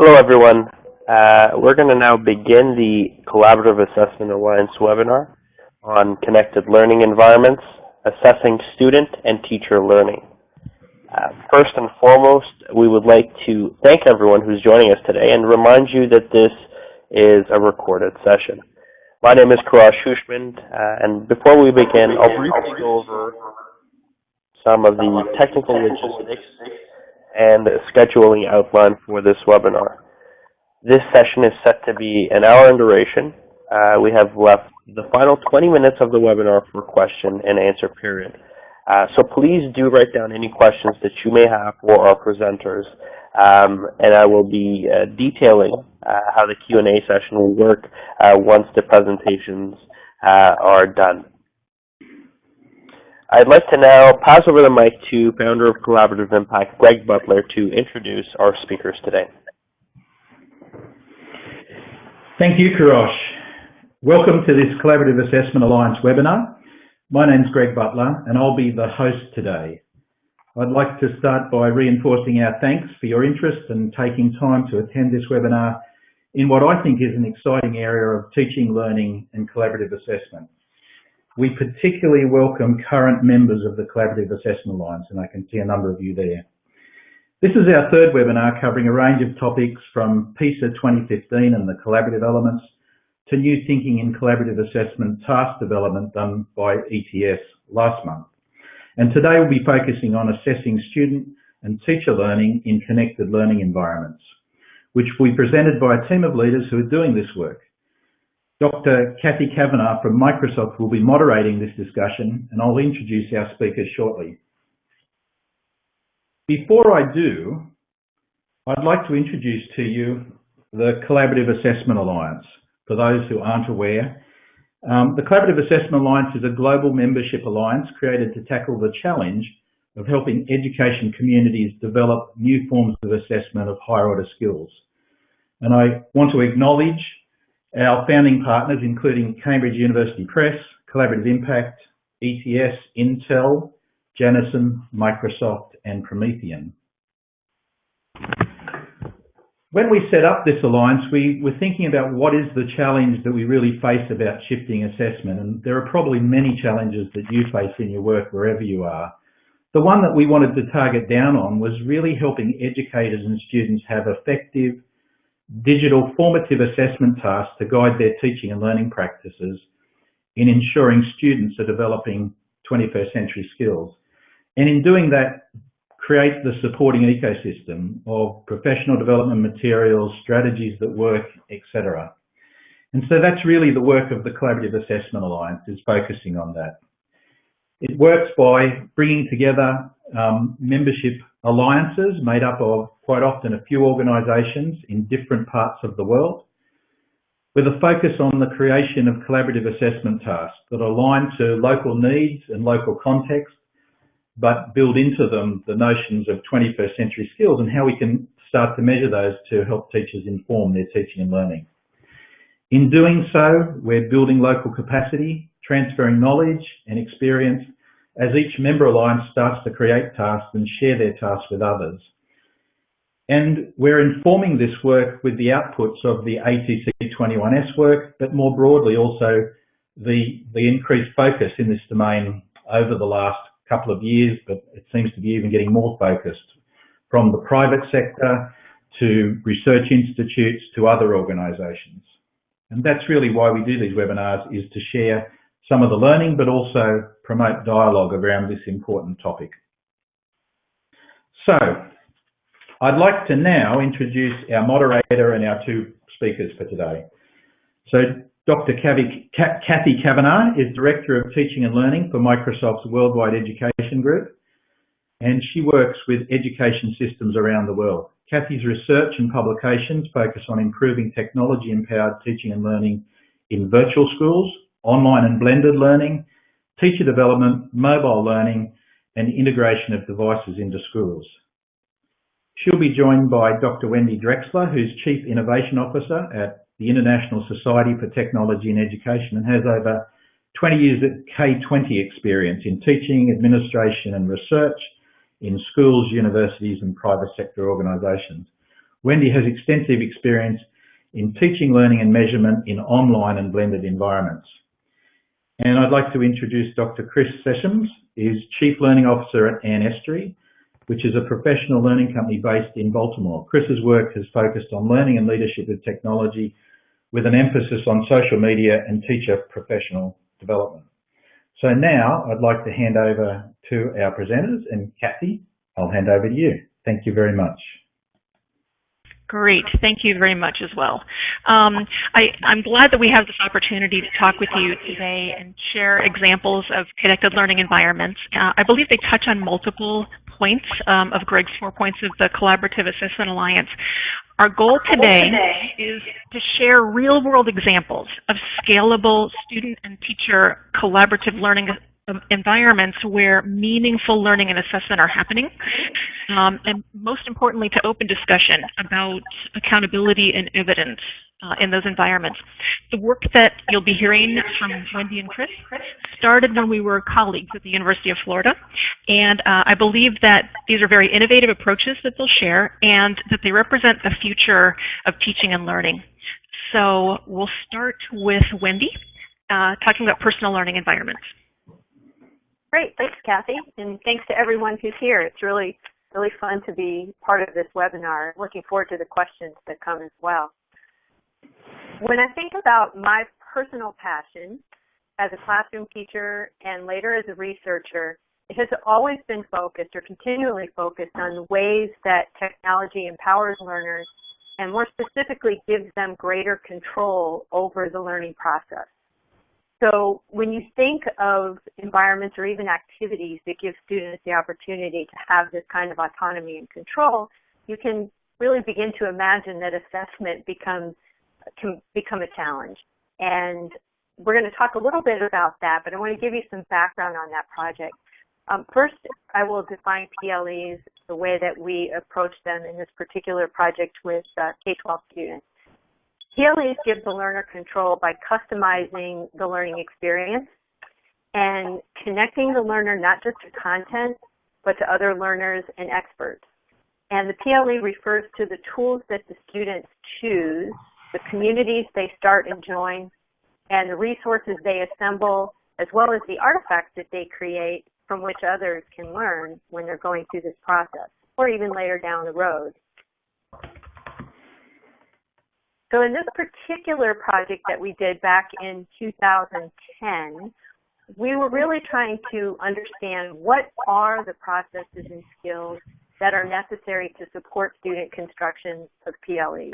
Hello, everyone. We're going to now begin the Collaborative Assessment Alliance webinar on connected learning environments, assessing student and teacher learning. First and foremost, we would like to thank everyone who's joining us today and remind you that this is a recorded session. My name is Karash Hushman, and before we begin, I'll briefly go over some of the technical logistics and the scheduling outline for this webinar. This session is set to be an hour in duration. We have left the final 20 minutes of the webinar for question and answer period. So please do write down any questions that you may have for our presenters, and I will be detailing how the Q&A session will work once the presentations are done. I'd like to now pass over the mic to founder of Collaborative Impact, Greg Butler, to introduce our speakers today. Thank you, Karash. Welcome to this Collaborative Assessment Alliance webinar. My name's Greg Butler, and I'll be the host today. I'd like to start by reinforcing our thanks for your interest and taking time to attend this webinar in what I think is an exciting area of teaching, learning, and collaborative assessment. We particularly welcome current members of the Collaborative Assessment Alliance, and I can see a number of you there. This is our third webinar covering a range of topics from PISA 2015 and the collaborative elements to new thinking in collaborative assessment task development done by ETS last month. And today we'll be focusing on assessing student and teacher learning in connected learning environments, which will be presented by a team of leaders who are doing this work. Dr. Cathy Cavanaugh from Microsoft will be moderating this discussion, and I'll introduce our speakers shortly. Before I do, I'd like to introduce to you the Collaborative Assessment Alliance, for those who aren't aware. The Collaborative Assessment Alliance is a global membership alliance created to tackle the challenge of helping education communities develop new forms of assessment of higher order skills. And I want to acknowledge our founding partners, including Cambridge University Press, Collaborative Impact, ETS, Intel, Janison, Microsoft, and Promethean. When we set up this alliance, we were thinking about what is the challenge that we really face about shifting assessment, and there are probably many challenges that you face in your work wherever you are. The one that we wanted to target down on was really helping educators and students have effective digital formative assessment tasks to guide their teaching and learning practices in ensuring students are developing 21st century skills. And in doing that, create the supporting ecosystem of professional development materials, strategies that work, etc. And so that's really the work of the Collaborative Assessment Alliance, is focusing on that. It works by bringing together membership alliances made up of quite often a few organisations in different parts of the world, with a focus on the creation of collaborative assessment tasks that align to local needs and local context, but build into them the notions of 21st century skills and how we can start to measure those to help teachers inform their teaching and learning. In doing so, we're building local capacity, transferring knowledge and experience as each member alliance starts to create tasks and share their tasks with others. And we're informing this work with the outputs of the ATC 21S work, but more broadly also the increased focus in this domain over the last couple of years, but it seems to be even getting more focused, from the private sector to research institutes to other organisations. And that's really why we do these webinars, is to share some of the learning, but also promote dialogue around this important topic. So, I'd like to now introduce our moderator and our two speakers for today. So, Dr. Cathy Cavanaugh is Director of Teaching and Learning for Microsoft's Worldwide Education Group, and she works with education systems around the world. Cathy's research and publications focus on improving technology-empowered teaching and learning in virtual schools, online and blended learning, teacher development, mobile learning, and integration of devices into schools. She'll be joined by Dr. Wendy Drexler, who's Chief Innovation Officer at the International Society for Technology and Education and has over 20 years of K20 experience in teaching, administration and research in schools, universities and private sector organisations. Wendy has extensive experience in teaching, learning and measurement in online and blended environments. And I'd like to introduce Dr. Chris Sessums. He's Chief Learning Officer at Estuary, which is a professional learning company based in Baltimore. Chris's work has focused on learning and leadership with technology, with an emphasis on social media and teacher professional development. So now I'd like to hand over to our presenters, and Cathy, I'll hand over to you. Thank you very much. Great, thank you very much as well. I'm glad that we have this opportunity to talk with you today and share examples of connected learning environments. I believe they touch on multiple points of Greg's 4 points of the Collaborative Assessment Alliance. Our goal today is to share real-world examples of scalable student and teacher collaborative learning environments where meaningful learning and assessment are happening, and most importantly, to open discussion about accountability and evidence in those environments. The work that you'll be hearing from Wendy and Chris started when we were colleagues at the University of Florida, and I believe that these are very innovative approaches that they'll share and that they represent the future of teaching and learning. So we'll start with Wendy talking about personal learning environments. Great, thanks Cathy, and thanks to everyone who's here. It's really fun to be part of this webinar. Looking forward to the questions that come as well. When I think about my personal passion as a classroom teacher and later as a researcher, it has always been focused or continually focused on the ways that technology empowers learners and more specifically gives them greater control over the learning process. So when you think of environments or even activities that give students the opportunity to have this kind of autonomy and control, you can really begin to imagine that assessment can become a challenge. And we're going to talk a little bit about that, but I want to give you some background on that project. First, I will define PLEs the way that we approach them in this particular project with K-12 students. PLEs give the learner control by customizing the learning experience and connecting the learner not just to content, but to other learners and experts. And the PLE refers to the tools that the students choose, the communities they start and join, and the resources they assemble, as well as the artifacts that they create from which others can learn when they're going through this process, or even later down the road. So in this particular project that we did back in 2010, we were really trying to understand what are the processes and skills that are necessary to support student construction of PLEs.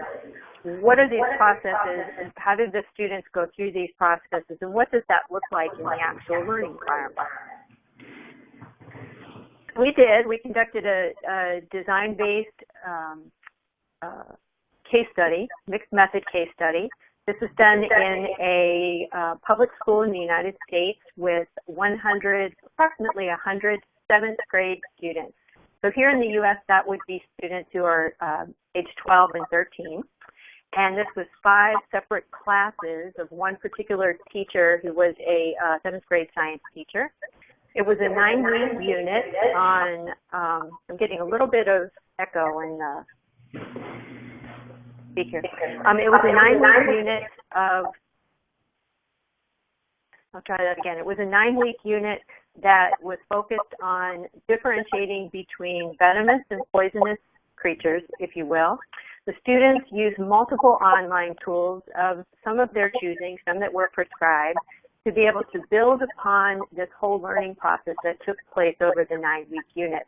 What are these processes and how did the students go through these processes and what does that look like in the actual learning environment? We conducted a design-based case study, mixed method case study. This is done in a public school in the United States with approximately 100 7th grade students. So here in the U.S., that would be students who are age 12 and 13. And this was 5 separate classes of one particular teacher who was a 7th grade science teacher. It was a 9-week unit on, I'm getting a little bit of echo in the speaker. It was a 9-week unit of, I'll try that again. It was a 9-week unit that was focused on differentiating between venomous and poisonous creatures, if you will. The students used multiple online tools of some of their choosing, some that were prescribed, to be able to build upon this whole learning process that took place over the 9-week unit.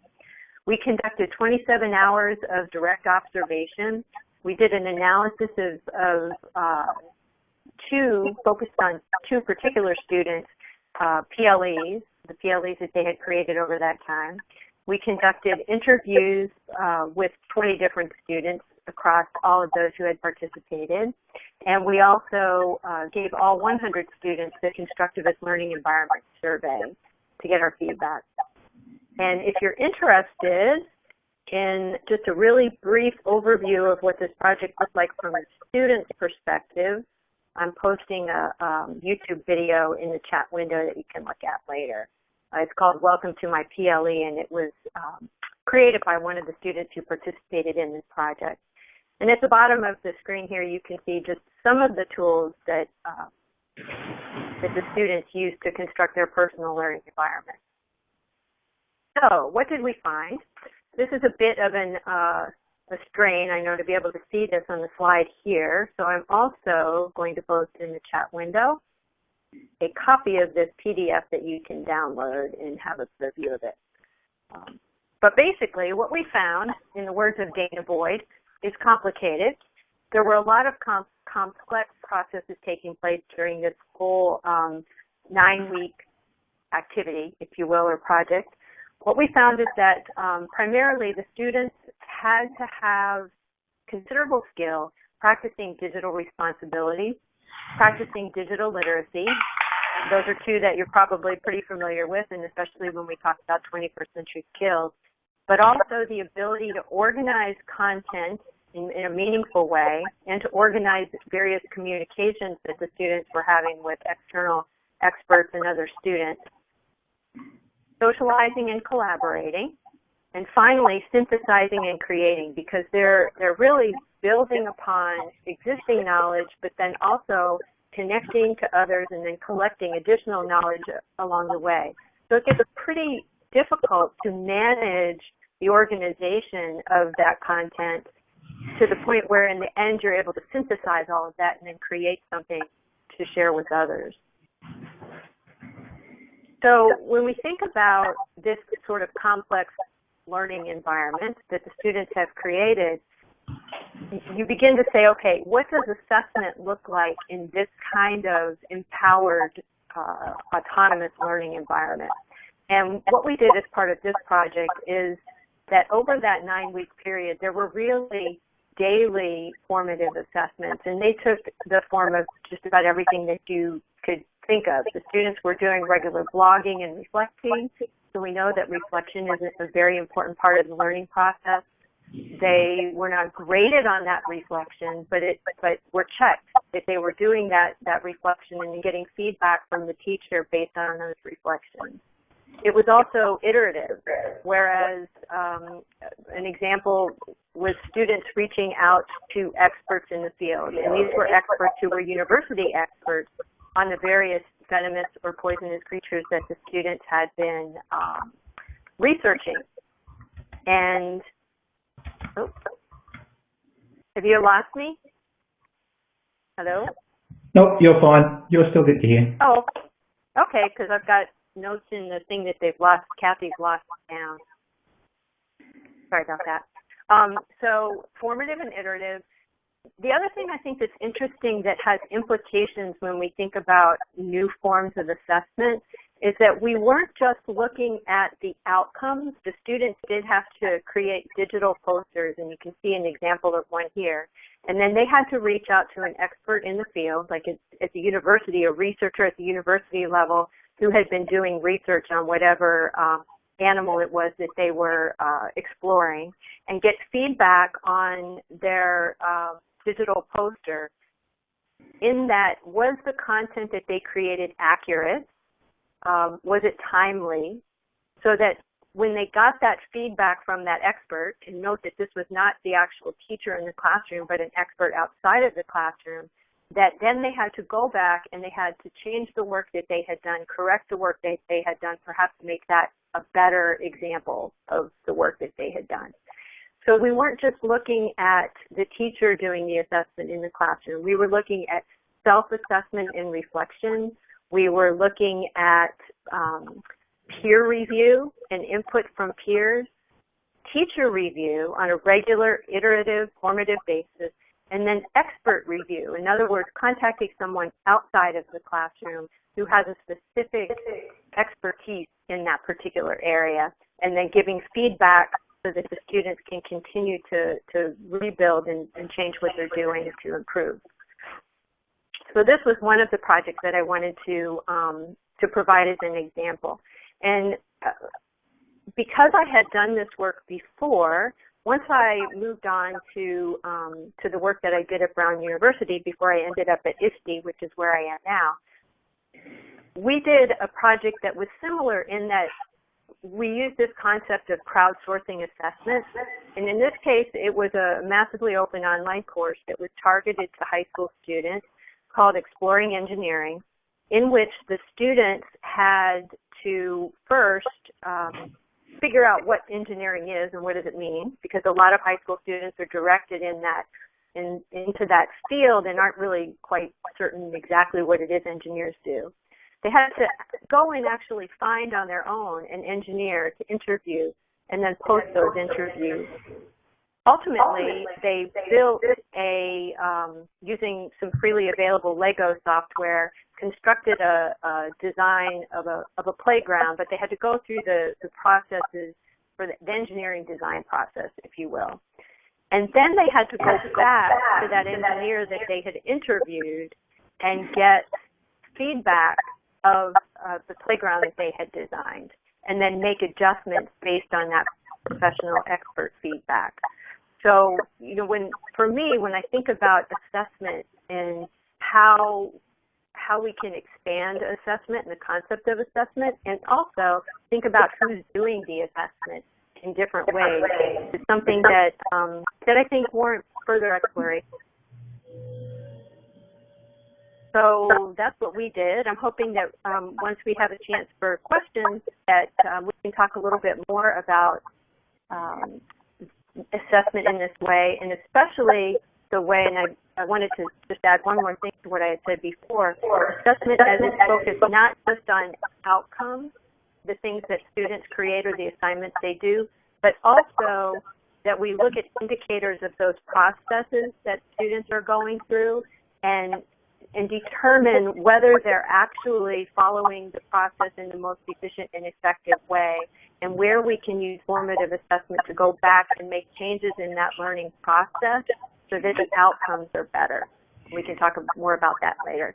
We conducted 27 hours of direct observation. We did an analysis of focused on 2 particular students, PLEs, the PLEs that they had created over that time. We conducted interviews with 20 different students across all of those who had participated. And we also gave all 100 students the Constructivist Learning Environment Survey to get our feedback. And if you're interested in just a really brief overview of what this project looked like from a student's perspective, I'm posting a YouTube video in the chat window that you can look at later. It's called Welcome to My PLE, and it was created by one of the students who participated in this project. And at the bottom of the screen here, you can see just some of the tools that the students use to construct their personal learning environment. So what did we find? This is a bit of a strain, I know, to be able to see this on the slide here. So I'm also going to post in the chat window a copy of this PDF that you can download and have a review of it. But basically, what we found, in the words of Dana Boyd, is complicated. There were a lot of complex processes taking place during this whole 9-week activity, if you will, or project. What we found is that primarily the students had to have considerable skill practicing digital responsibility, practicing digital literacy. Those are two that you're probably pretty familiar with, and especially when we talk about 21st century skills, but also the ability to organize content in a meaningful way and to organize various communications that the students were having with external experts and other students, socializing and collaborating, and finally synthesizing and creating, because they're really building upon existing knowledge, but then also connecting to others and then collecting additional knowledge along the way. So it gets pretty difficult to manage the organization of that content to the point where in the end you're able to synthesize all of that and then create something to share with others. So when we think about this sort of complex learning environment that the students have created, you begin to say, okay, what does assessment look like in this kind of empowered, autonomous learning environment? And what we did as part of this project is that over that 9-week period, there were really daily formative assessments, and they took the form of just about everything that you could think of. The students were doing regular blogging and reflecting, so we know that reflection is a very important part of the learning process. They were not graded on that reflection, but were checked if they were doing that reflection and getting feedback from the teacher based on those reflections. It was also iterative, whereas an example was students reaching out to experts in the field, and these were experts who were university experts on the various venomous or poisonous creatures that the students had been researching. And, oh, have you lost me? Hello? Nope, you're fine. You're still good to hear. Oh, okay, because I've got notes in the thing that they've lost, Cathy's lost down. Sorry about that. So formative and iterative. The other thing I think that's interesting that has implications when we think about new forms of assessment is that we weren't just looking at the outcomes. The students did have to create digital posters, and you can see an example of one here. And then they had to reach out to an expert in the field, like at the university, a researcher at the university level who had been doing research on whatever animal it was that they were exploring, and get feedback on their digital poster in that, was the content that they created accurate? Was it timely? So that when they got that feedback from that expert, and note that this was not the actual teacher in the classroom, but an expert outside of the classroom, that then they had to go back and they had to change the work that they had done, correct the work that they had done, perhaps make that a better example of the work that they had done. So we weren't just looking at the teacher doing the assessment in the classroom. We were looking at self-assessment and reflection. We were looking at peer review and input from peers, teacher review on a regular, iterative, formative basis, and then expert review. In other words, contacting someone outside of the classroom who has a specific expertise in that particular area, and then giving feedback so that the students can continue to rebuild and change what they're doing to improve. So this was one of the projects that I wanted to provide as an example. And because I had done this work before, once I moved on to the work that I did at Brown University before I ended up at ISTE, which is where I am now, we did a project that was similar in that we use this concept of crowdsourcing assessment. And in this case, it was a massively open online course that was targeted to high school students called Exploring Engineering, in which the students had to first figure out what engineering is and what does it mean, because a lot of high school students are directed into that field and aren't really quite certain exactly what it is engineers do. They had to go and actually find on their own an engineer to interview and then post those interviews. Ultimately, they built using some freely available Lego software, constructed a design of a playground, but they had to go through the processes for the engineering design process, if you will. And then they had to go back to that engineer that they had interviewed and get feedback of the playground that they had designed, and then make adjustments based on that professional expert feedback. So, you know, for me, when I think about assessment and how we can expand assessment and the concept of assessment, and also think about who's doing the assessment in different ways, is something that I think warrants further exploration. So that's what we did. I'm hoping that once we have a chance for questions, that we can talk a little bit more about assessment in this way, and especially the way, and I wanted to just add one more thing to what I had said before, assessment as it's focused not just on outcomes, the things that students create or the assignments they do, but also that we look at indicators of those processes that students are going through and determine whether they're actually following the process in the most efficient and effective way, and where we can use formative assessment to go back and make changes in that learning process so that the outcomes are better. We can talk more about that later.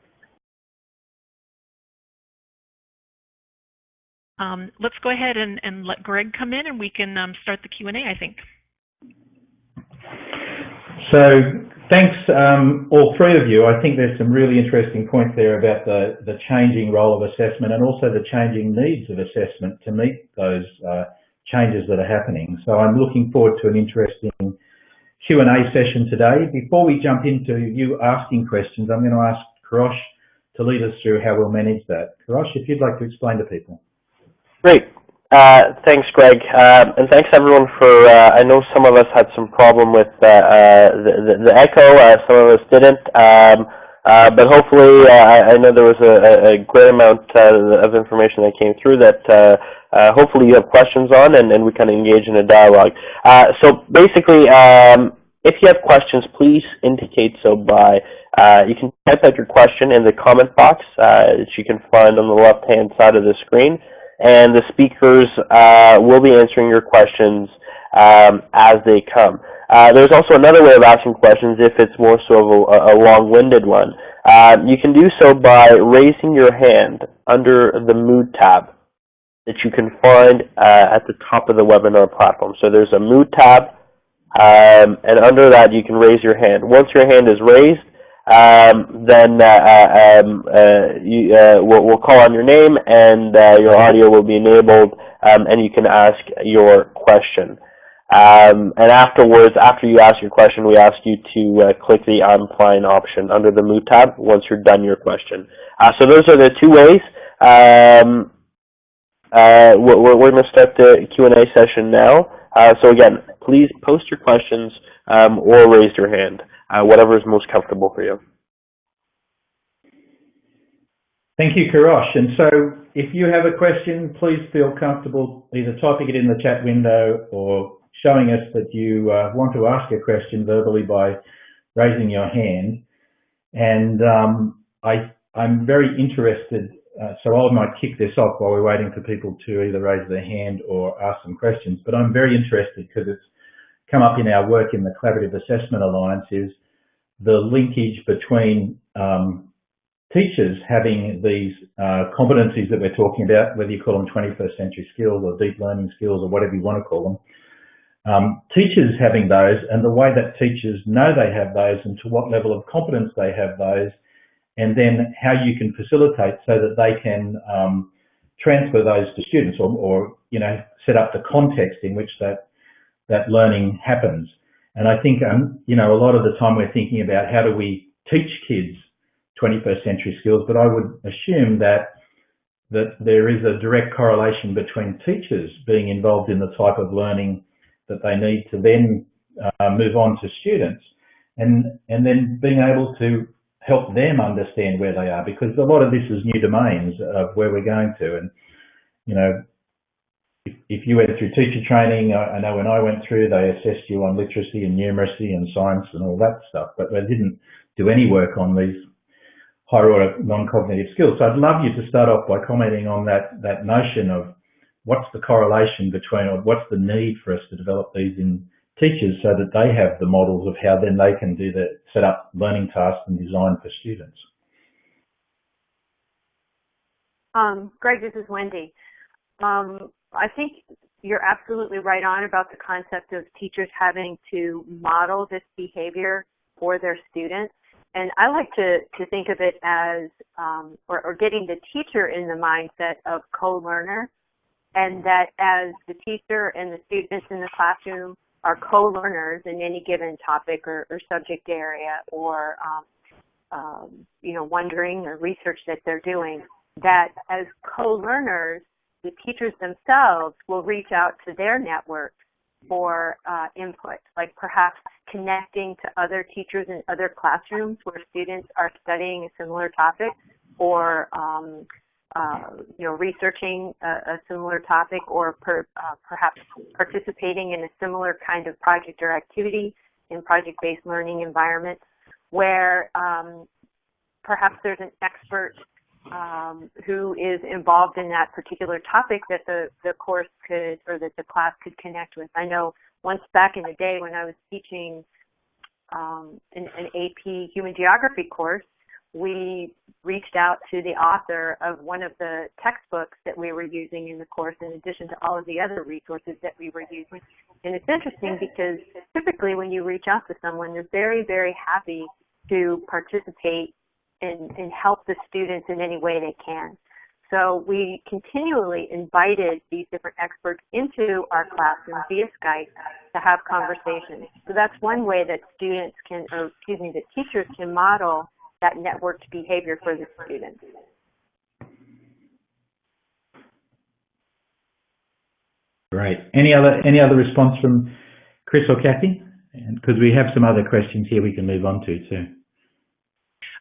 Let's go ahead and let Greg come in, and we can start the Q&A, I think. So thanks, all three of you. I think there's some really interesting points there about the changing role of assessment and also the changing needs of assessment to meet those changes that are happening. So I'm looking forward to an interesting Q&A session today. Before we jump into you asking questions, I'm going to ask Karosh to lead us through how we'll manage that. Karosh, if you'd like to explain to people. Great. Thanks, Greg, and thanks everyone for. I know some of us had some problem with the echo. Some of us didn't, but hopefully, I know there was a great amount of information that came through that hopefully you have questions on, and we can engage in a dialogue. So basically, if you have questions, please indicate so by. You can type out your question in the comment box that you can find on the left-hand side of the screen. And the speakers will be answering your questions as they come. There's also another way of asking questions if it's more so of a long-winded one. You can do so by raising your hand under the Mood tab that you can find at the top of the webinar platform. So there's a Mood tab, and under that you can raise your hand. Once your hand is raised, then we'll call on your name, and your audio will be enabled, and you can ask your question. And afterwards, after you ask your question, we ask you to click the I'm fine option under the Mood tab once you're done your question. So those are the two ways. We're going to start the Q&A session now. So again, please post your questions or raise your hand. Whatever is most comfortable for you. Thank you, Karosh. And so if you have a question, please feel comfortable either typing it in the chat window or showing us that you want to ask a question verbally by raising your hand. And I'm very interested, so I might kick this off while we're waiting for people to either raise their hand or ask some questions, but I'm very interested because it's come up in our work in the Collaborative Assessment Alliance is the linkage between teachers having these competencies that we're talking about, whether you call them 21st century skills or deep learning skills or whatever you want to call them. Teachers having those and the way that teachers know they have those and to what level of competence they have those, and then how you can facilitate so that they can transfer those to students, or you know, set up the context in which that learning happens. And I think you know, a lot of the time we're thinking about how do we teach kids 21st century skills, but I would assume that there is a direct correlation between teachers being involved in the type of learning that they need to then move on to students, and then being able to help them understand where they are, because a lot of this is new domains of where we're going to. And you know, if you went through teacher training, I know when I went through, they assessed you on literacy and numeracy and science and all that stuff, but they didn't do any work on these higher order non-cognitive skills. So I'd love you to start off by commenting on that notion of what's the correlation between, or what's the need for us to develop these in teachers so that they have the models of how then they can set up learning tasks and design for students. Greg, this is Wendy. I think you're absolutely right on about the concept of teachers having to model this behavior for their students. And I like to think of it as, or getting the teacher in the mindset of co-learner, and that as the teacher and the students in the classroom are co-learners in any given topic or subject area, or you know, wondering or research that they're doing, that as co-learners, the teachers themselves will reach out to their network for input, like perhaps connecting to other teachers in other classrooms where students are studying a similar topic, or you know, researching a similar topic, or perhaps participating in a similar kind of project or activity in project-based learning environments, where perhaps there's an expert who is involved in that particular topic that the course could, or that the class could connect with. I know once back in the day when I was teaching an AP Human Geography course, we reached out to the author of one of the textbooks that we were using in the course, in addition to all of the other resources that we were using. And it's interesting because typically when you reach out to someone, they're very, very happy to participate and help the students in any way they can. So we continually invited these different experts into our classroom via Skype to have conversations. So that's one way that students can, or excuse me, that teachers can model that networked behavior for the students. Great. Any other response from Chris or Cathy? Because we have some other questions here we can move on to too.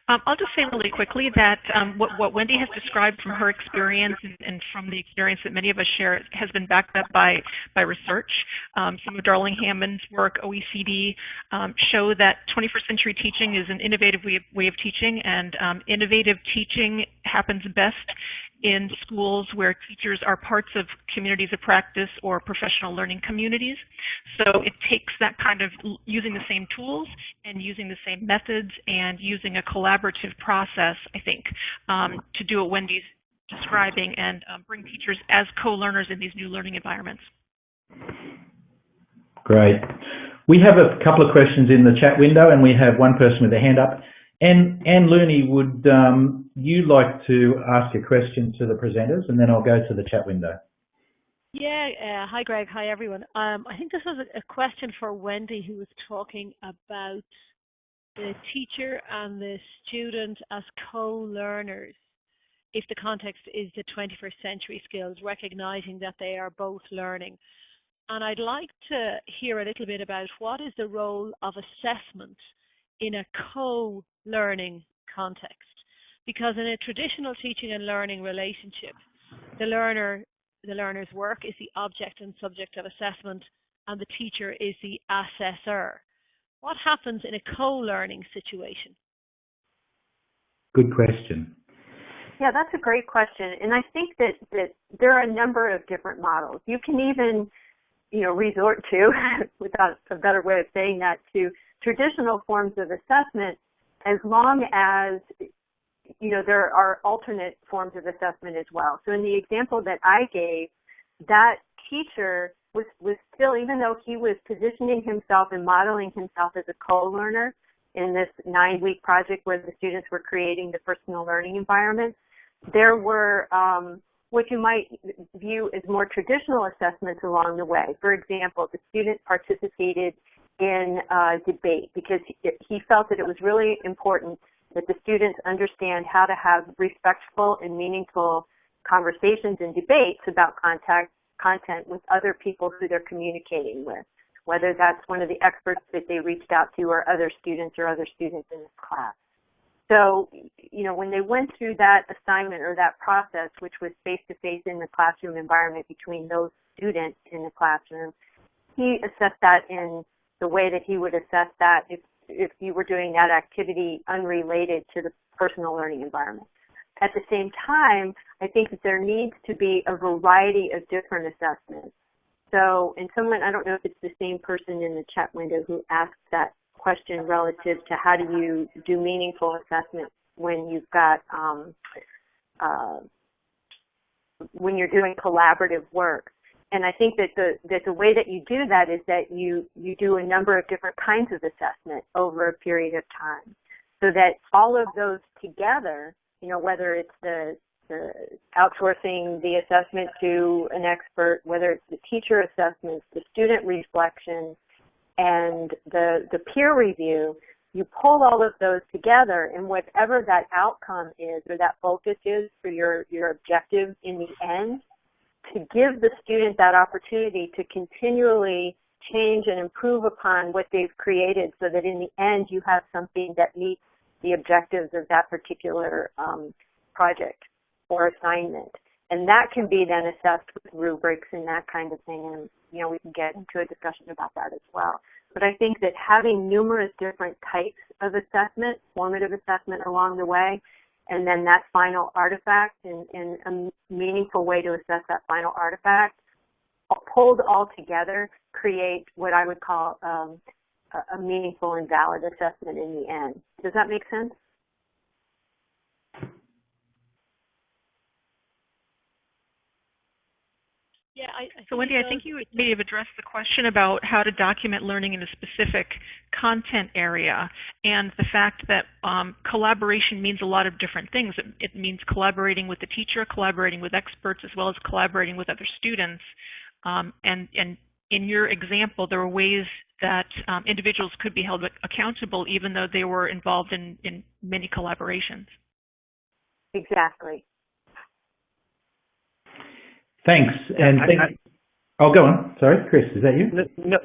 I'll just say really quickly that what Wendy has described from her experience and from the experience that many of us share has been backed up by research. Some of Darling Hammond's work, OECD, show that 21st century teaching is an innovative way of teaching, and innovative teaching happens best in schools where teachers are parts of communities of practice or professional learning communities. So it takes that kind of using the same tools and using the same methods and using a collaborative process, I think, to do what Wendy's describing and bring teachers as co-learners in these new learning environments. Great. We have a couple of questions in the chat window, and we have one person with a hand up. Anne Looney, would you like to ask a question to the presenters, and then I'll go to the chat window? Yeah, hi Greg, hi everyone. I think this was a question for Wendy, who was talking about the teacher and the student as co-learners, if the context is the 21st century skills, recognizing that they are both learning. And I'd like to hear a little bit about what is the role of assessment in a co-learning context. Because in a traditional teaching and learning relationship, the learner's work is the object and subject of assessment, and the teacher is the assessor. What happens in a co-learning situation? Good question. Yeah, that's a great question. And I think that there are a number of different models. You can even, resort to, without a better way of saying that, to traditional forms of assessment, as long as there are alternate forms of assessment as well. So in the example that I gave, that teacher was still, even though he was positioning himself and modeling himself as a co-learner in this 9-week project where the students were creating the personal learning environment, there were what you might view as more traditional assessments along the way. For example, the student participated in debate because he felt that it was really important that the students understand how to have respectful and meaningful conversations and debates about content with other people who they're communicating with, whether that's one of the experts that they reached out to or other students in this class. So, when they went through that assignment or that process, which was face-to-face in the classroom environment between those students in the classroom, he assessed that in the way that he would assess that if you were doing that activity unrelated to the personal learning environment. At the same time, I think that there needs to be a variety of different assessments. So, and someone, I don't know if it's the same person in the chat window who asked that question relative to how do you do meaningful assessment when you've got, when you're doing collaborative work. And I think that the way that you do that is that you do a number of different kinds of assessment over a period of time, so that all of those together, whether it's the outsourcing the assessment to an expert, whether it's the teacher assessments, the student reflection, and the peer review, you pull all of those together, and whatever that outcome is or that focus is for your objective in the end, to give the student that opportunity to continually change and improve upon what they've created so that in the end you have something that meets the objectives of that particular project or assignment. And that can be then assessed with rubrics and that kind of thing, and we can get into a discussion about that as well. But I think that having numerous different types of assessment, formative assessment along the way, and then that final artifact and a meaningful way to assess that final artifact, pulled all together, create what I would call a meaningful and valid assessment in the end. Does that make sense? Yeah, so Wendy, I think you may have addressed the question about how to document learning in a specific content area, and the fact that collaboration means a lot of different things. It means collaborating with the teacher, collaborating with experts, as well as collaborating with other students. And in your example, there were ways that individuals could be held accountable even though they were involved in many collaborations. Exactly. Thanks. And oh, go on. Sorry, Chris, is that you?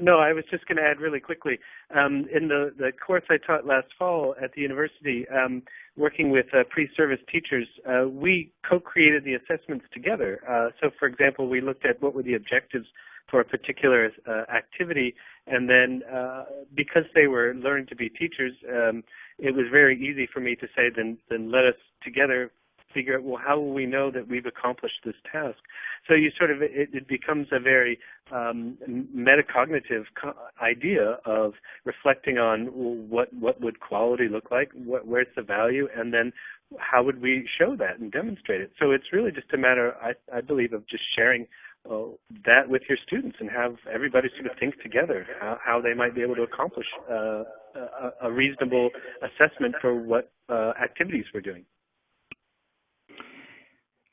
No, I was just going to add really quickly. In the course I taught last fall at the university, working with pre-service teachers, we co-created the assessments together. So, for example, we looked at what were the objectives for a particular activity, and then because they were learning to be teachers, it was very easy for me to say, then let us together figure out, well, how will we know that we've accomplished this task? So you sort of, it becomes a very metacognitive idea of reflecting on what would quality look like, where's the value, and then how would we show that and demonstrate it. So it's really just a matter, I believe, of just sharing that with your students and have everybody sort of think together how they might be able to accomplish a reasonable assessment for what activities we're doing.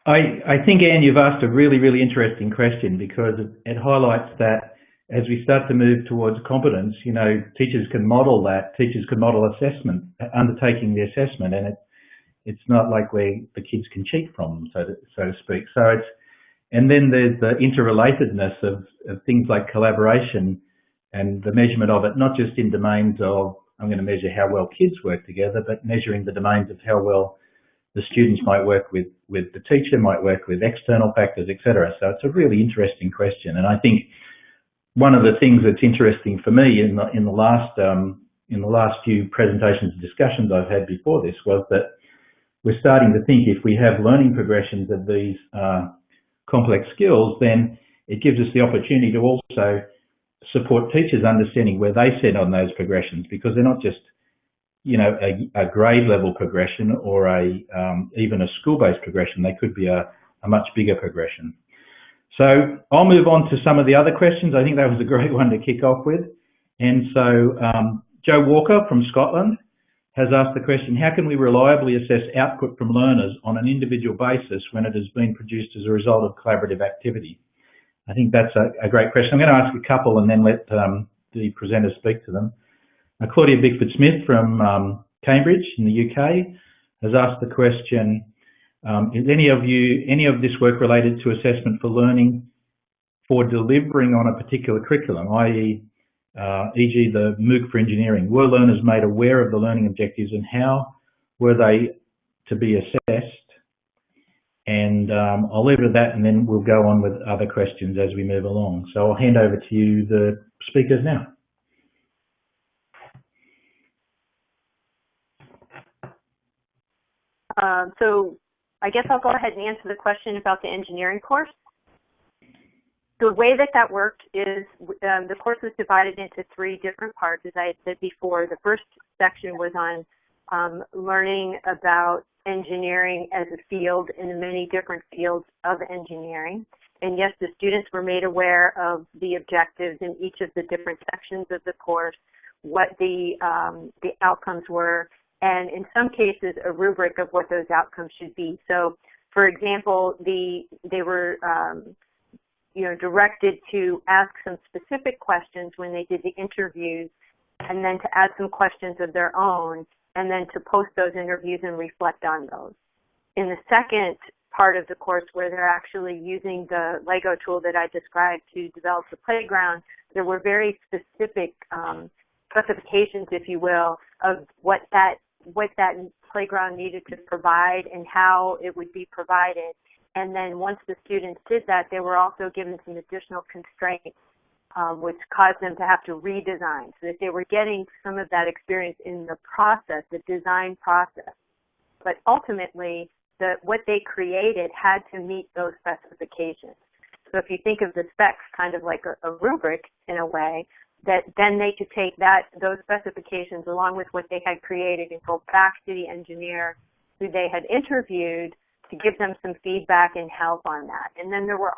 I think, Anne, you've asked a really, really interesting question, because it highlights that as we start to move towards competence, teachers can model that. Teachers can model assessment, undertaking the assessment, and it's not like the kids can cheat from them, so to speak. So and then there's the interrelatedness of things like collaboration and the measurement of it, not just in domains of, I'm going to measure how well kids work together, but measuring the domains of how well the students might work with the teacher, might work with external factors, etc. So it's a really interesting question, and I think one of the things that's interesting for me in the last few presentations and discussions I've had before this was that we're starting to think, if we have learning progressions of these complex skills, then it gives us the opportunity to also support teachers understanding where they sit on those progressions, because they're not just a grade level progression or even a school-based progression. They could be a much bigger progression. So I'll move on to some of the other questions. I think that was a great one to kick off with. And so Joe Walker from Scotland has asked the question, how can we reliably assess output from learners on an individual basis when it has been produced as a result of collaborative activity? I think that's a great question. I'm going to ask a couple and then let the presenters speak to them. Claudia Bickford-Smith from Cambridge in the UK has asked the question, is any of this work related to assessment for learning for delivering on a particular curriculum, i.e., e.g. the MOOC for engineering? Were learners made aware of the learning objectives and how were they to be assessed? And I'll leave it at that and then we'll go on with other questions as we move along. So I'll hand over to you, the speakers now. So I guess I'll go ahead and answer the question about the engineering course. The way that worked is the course was divided into 3 different parts, as I had said before. The first section was on learning about engineering as a field in the many different fields of engineering. And yes, the students were made aware of the objectives in each of the different sections of the course, what the outcomes were, and in some cases a rubric of what those outcomes should be. So, for example, they were directed to ask some specific questions when they did the interviews, and then to add some questions of their own, and then to post those interviews and reflect on those. In the second part of the course, where they're actually using the Lego tool that I described to develop the playground, there were very specific specifications, if you will, of what that playground needed to provide and how it would be provided. And then once the students did that, they were also given some additional constraints, which caused them to have to redesign, so that they were getting some of that experience in the process, the design process. But ultimately, what they created had to meet those specifications. So if you think of the specs kind of like a rubric in a way, that then they could take those specifications along with what they had created and go back to the engineer who they had interviewed to give them some feedback and help on that. And then there were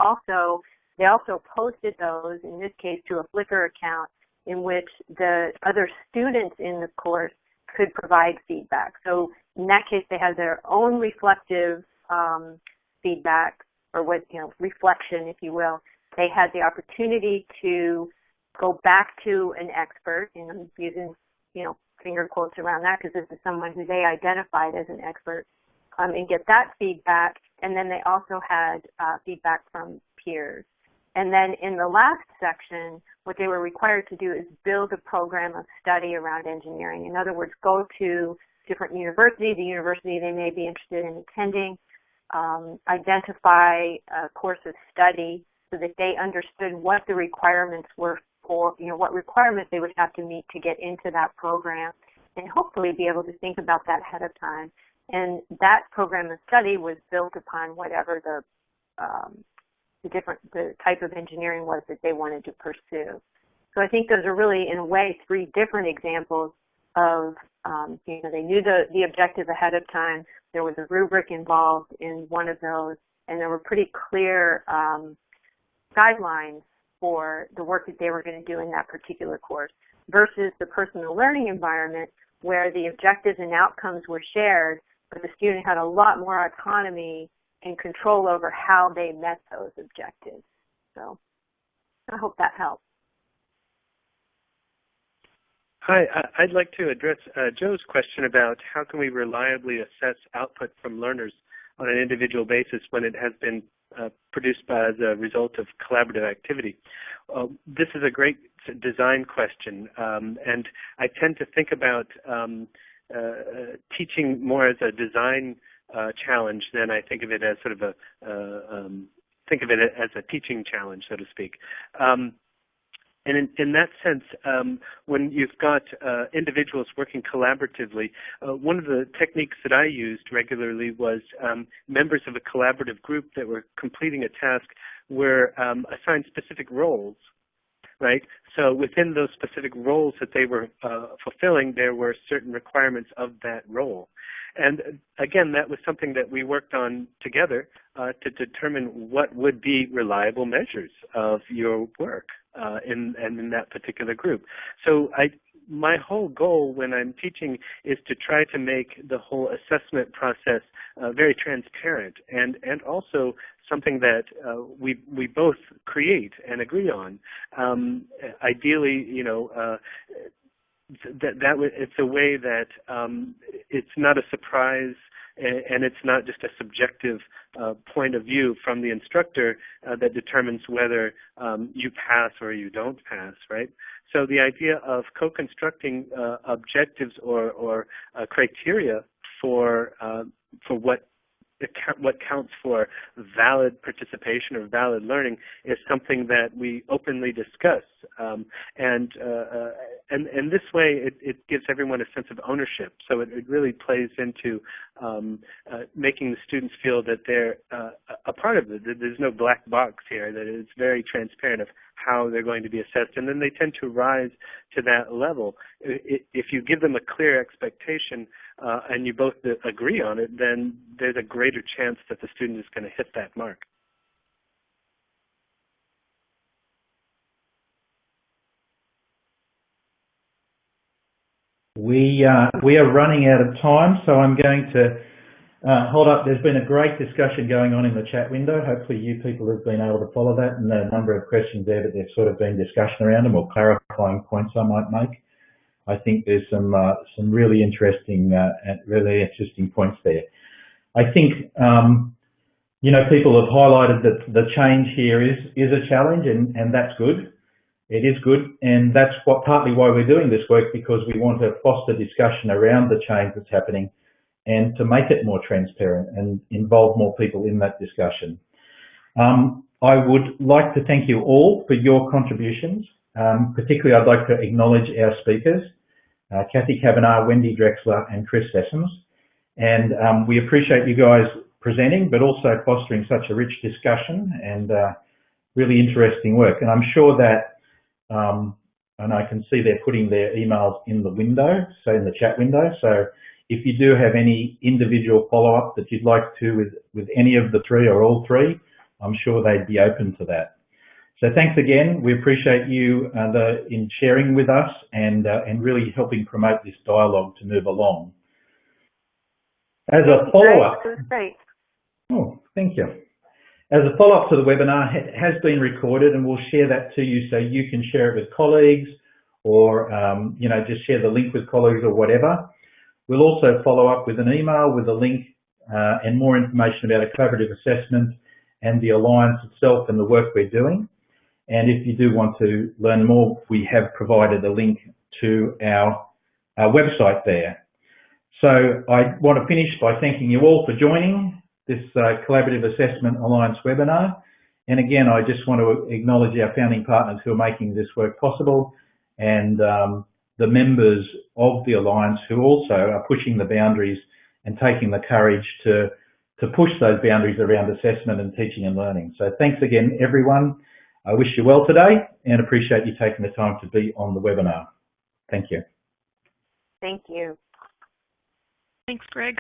they also posted those, in this case, to a Flickr account in which the other students in the course could provide feedback. So in that case, they had their own reflective feedback, or reflection, if you will. They had the opportunity to go back to an expert, and I'm using, finger quotes around that because this is someone who they identified as an expert, and get that feedback. And then they also had feedback from peers. And then in the last section, what they were required to do is build a program of study around engineering. In other words, go to different universities, the university they may be interested in attending, identify a course of study so that they understood what the requirements were for, what requirements they would have to meet to get into that program, and hopefully be able to think about that ahead of time. And that program of study was built upon whatever the type of engineering was that they wanted to pursue. So I think those are really, in a way, 3 different examples of, they knew the objective ahead of time. There was a rubric involved in one of those, and there were pretty clear guidelines for the work that they were going to do in that particular course, versus the personal learning environment where the objectives and outcomes were shared, but the student had a lot more autonomy and control over how they met those objectives. So I hope that helps. Hi, I'd like to address Joe's question about how can we reliably assess output from learners on an individual basis when it has been produced as a result of collaborative activity. This is a great design question, and I tend to think about teaching more as a design challenge than I think of it as sort of as a teaching challenge, so to speak. And in that sense, when you've got individuals working collaboratively, one of the techniques that I used regularly was members of a collaborative group that were completing a task were assigned specific roles, right? So within those specific roles that they were fulfilling, there were certain requirements of that role. And again, that was something that we worked on together to determine what would be reliable measures of your work in that particular group. So my whole goal when I'm teaching is to try to make the whole assessment process very transparent and also something that we both create and agree on. Ideally, you know, it's a way that it's not a surprise and it's not just a subjective point of view from the instructor that determines whether you pass or you don't pass, right? So the idea of co-constructing objectives or criteria for what counts for valid participation or valid learning is something that we openly discuss, and this way it gives everyone a sense of ownership. So it really plays into making the students feel that they're a part of it. That there's no black box here. That it's very transparent of how they're going to be assessed, and then they tend to rise to that level. If you give them a clear expectation and you both agree on it, then there's a greater chance that the student is going to hit that mark. We are running out of time, so I'm going to hold up. There's been a great discussion going on in the chat window. Hopefully you people have been able to follow that, and there are a number of questions there, but there's sort of been discussion around them or clarifying points I might make. I think there's some really interesting points there. I think you know, people have highlighted that the change here is a challenge, and that's good. It is good, and that's partly why we're doing this work, because we want to foster discussion around the change that's happening and to make it more transparent and involve more people in that discussion. I would like to thank you all for your contributions. Particularly, I'd like to acknowledge our speakers, Cathy, Cavanaugh, Wendy, Drexler, and Chris Sessums. And we appreciate you guys presenting, but also fostering such a rich discussion and really interesting work. And I'm sure that, and I can see they're putting their emails in the window, so in the chat window. So if you do have any individual follow-up that you'd like to with any of the three or all three, I'm sure they'd be open to that. So thanks again. We appreciate you in sharing with us and really helping promote this dialogue to move along. As a follow-up, oh, thank you. As a follow-up to the webinar, it has been recorded, and we'll share that to you so you can share it with colleagues, or you know, just share the link with colleagues or whatever. We'll also follow up with an email with a link and more information about a collaborative assessment and the Alliance itself and the work we're doing. And if you do want to learn more, we have provided a link to our website there. So I want to finish by thanking you all for joining this Collaborative Assessment Alliance webinar. And again, I just want to acknowledge our founding partners who are making this work possible, and the members of the Alliance who also are pushing the boundaries and taking the courage to push those boundaries around assessment and teaching and learning. So thanks again, everyone. I wish you well today and appreciate you taking the time to be on the webinar. Thank you. Thank you. Thanks, Greg.